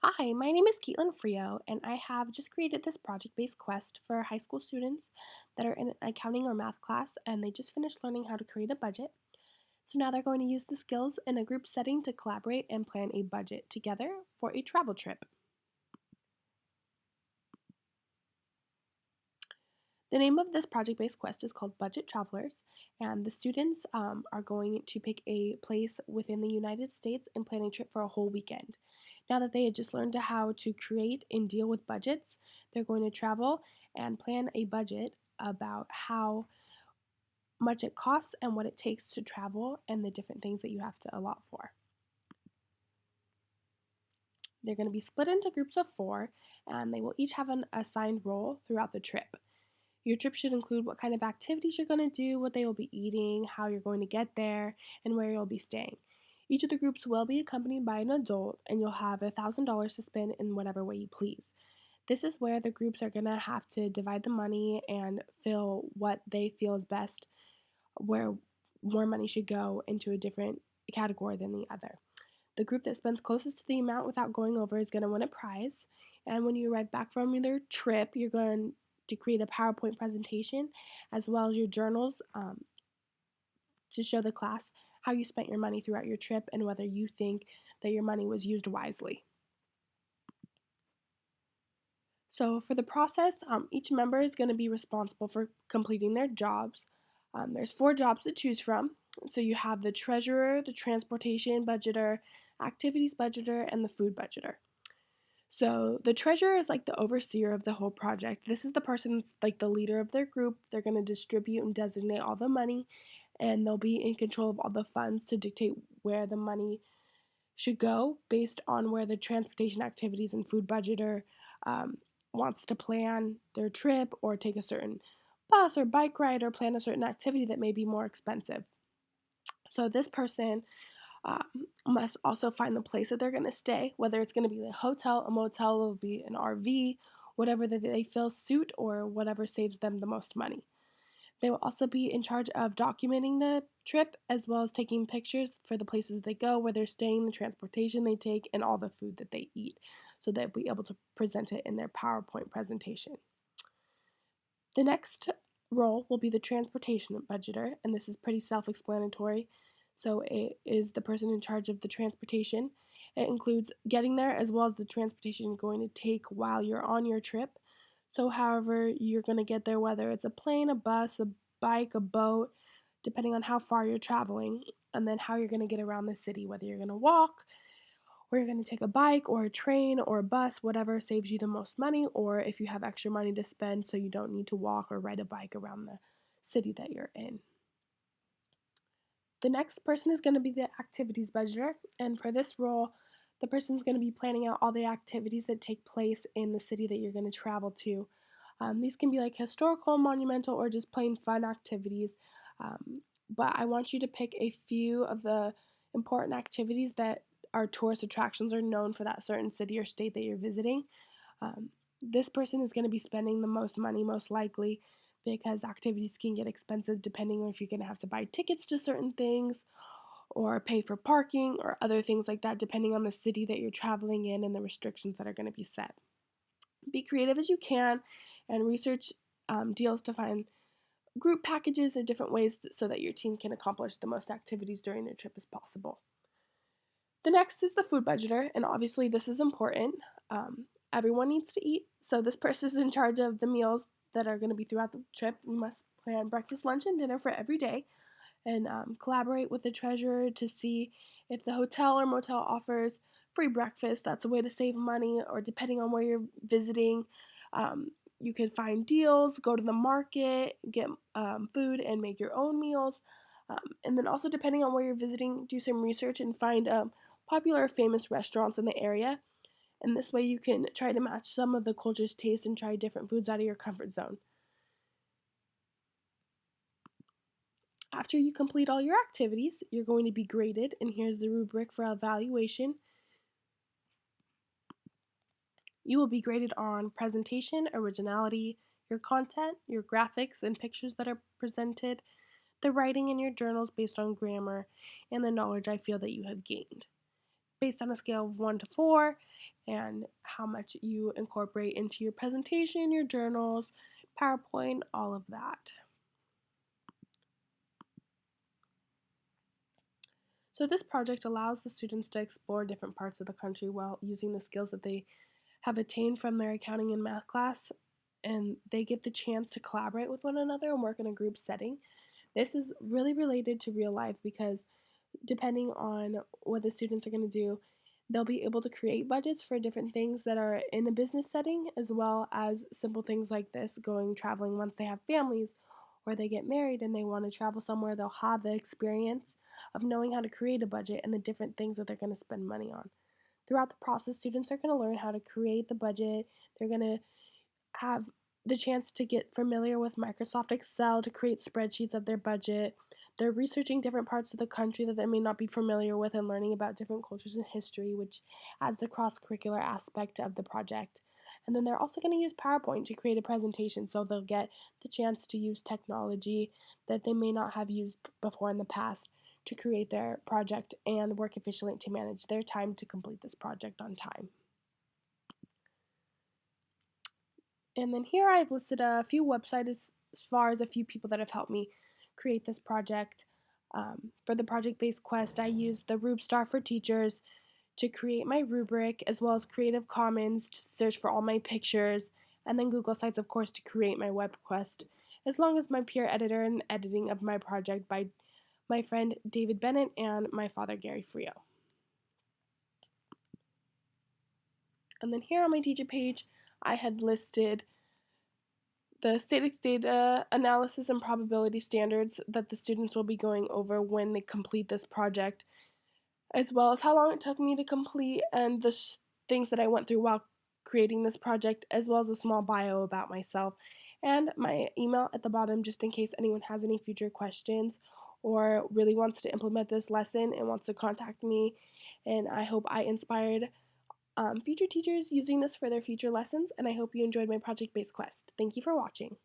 Hi, my name is Caitlin Frio, and I have just created this project based quest for high school students that are in an accounting or math class, and they just finished learning how to create a budget. So now they're going to use the skills in a group setting to collaborate and plan a budget together for a travel trip. The name of this project based quest is called Budget Travelers, and the students are going to pick a place within the United States and plan a trip for a whole weekend. Now that they had just learned how to create and deal with budgets, they're going to travel and plan a budget about how much it costs and what it takes to travel and the different things that you have to allot for. They're going to be split into groups of four, and they will each have an assigned role throughout the trip. Your trip should include what kind of activities you're going to do, what they will be eating, how you're going to get there, and where you'll be staying. Each of the groups will be accompanied by an adult, and you'll have $1,000 to spend in whatever way you please. This is where the groups are going to have to divide the money and fill what they feel is best, where more money should go into a different category than the other. The group that spends closest to the amount without going over is going to win a prize. And when you arrive back from your trip, you're going to create a PowerPoint presentation as well as your journals to show the class how you spent your money throughout your trip and whether you think that your money was used wisely. So, for the process, each member is going to be responsible for completing their jobs. There's four jobs to choose from. So, you have the treasurer, the transportation budgeter, activities budgeter, and the food budgeter. So the treasurer is like the overseer of the whole project. This is the person that's like the leader of their group. They're going to distribute and designate all the money, and they'll be in control of all the funds to dictate where the money should go based on where the transportation activities and food budgeter um, wants to plan their trip or take a certain bus or bike ride or plan a certain activity that may be more expensive. So this person must also find the place that they're going to stay, whether it's going to be a hotel, a motel, it'll be an RV, whatever that they feel suit or whatever saves them the most money. They will also be in charge of documenting the trip as well as taking pictures for the places they go, where they're staying, the transportation they take, and all the food that they eat, so they'll be able to present it in their PowerPoint presentation. The next role will be the transportation budgeter, and this is pretty self explanatory. So, it is the person in charge of the transportation. It includes getting there as well as the transportation you're going to take while you're on your trip. So, however, you're going to get there, whether it's a plane, a bus, a bike, a boat, depending on how far you're traveling, and then how you're going to get around the city, whether you're going to walk, or you're going to take a bike or a train or a bus, whatever saves you the most money, or if you have extra money to spend so you don't need to walk or ride a bike around the city that you're in. The next person is going to be the activities budgeter, and for this role, the person's going to be planning out all the activities that take place in the city that you're going to travel to. These can be like historical, monumental, or just plain fun activities. But I want you to pick a few of the important activities that are tourist attractions or known for that certain city or state that you're visiting. Um, this person is going to be spending the most money, most likely, because activities can get expensive depending on if you're going to have to buy tickets to certain things or pay for parking or other things like that, depending on the city that you're traveling in and the restrictions that are going to be set. Be creative as you can and research deals to find group packages or different ways so that your team can accomplish the most activities during their trip as possible. The next is the food budgeter, and obviously this is important. Everyone needs to eat, so this person is in charge of the meals that are going to be throughout the trip. We must plan breakfast, lunch, and dinner for every day, and collaborate with the treasurer to see if the hotel or motel offers free breakfast. That's a way to save money, or depending on where you're visiting, you can find deals, go to the market, get food, and make your own meals. And then also, depending on where you're visiting, do some research and find popular or famous restaurants in the area. And this way, you can try to match some of the culture's taste and try different foods out of your comfort zone. After you complete all your activities, you're going to be graded, and here's the rubric for evaluation. You will be graded on presentation, originality, your content, your graphics and pictures that are presented, the writing in your journals based on grammar, and the knowledge I feel that you have gained. based on a scale of 1 to 4, and how much you incorporate into your presentation, your journals, PowerPoint, all of that. So this project allows the students to explore different parts of the country while using the skills that they have attained from their accounting and math class, and they get the chance to collaborate with one another and work in a group setting. This is really related to real life because depending on what the students are going to do, they'll be able to create budgets for different things that are in a business setting, as well as simple things like this going traveling once they have families or they get married and they want to travel somewhere. They'll have the experience of knowing how to create a budget and the different things that they're going to spend money on. Throughout the process, students are going to learn how to create the budget. They're going to have the chance to get familiar with Microsoft Excel to create spreadsheets of their budget. They're researching different parts of the country that they may not be familiar with and learning about different cultures and history, which adds the cross curricular aspect of the project. And then they're also going to use PowerPoint to create a presentation, so they'll get the chance to use technology that they may not have used before in the past to create their project and work efficiently to manage their time to complete this project on time. And then here I've listed a few websites as far as a few people that have helped me create this project. For the project-based quest, I used the RubeStar for Teachers to create my rubric, as well as Creative Commons to search for all my pictures, and then Google Sites, of course, to create my web quest, as long as my peer editor and editing of my project by my friend David Bennett and my father Gary Frio. And then here on my teacher page, I had listed the static data analysis and probability standards that the students will be going over when they complete this project, as well as how long it took me to complete and the things that I went through while creating this project, as well as a small bio about myself, and my email at the bottom just in case anyone has any future questions or really wants to implement this lesson and wants to contact me. And I hope I inspired future teachers using this for their future lessons, and I hope you enjoyed my project-based quest. Thank you for watching.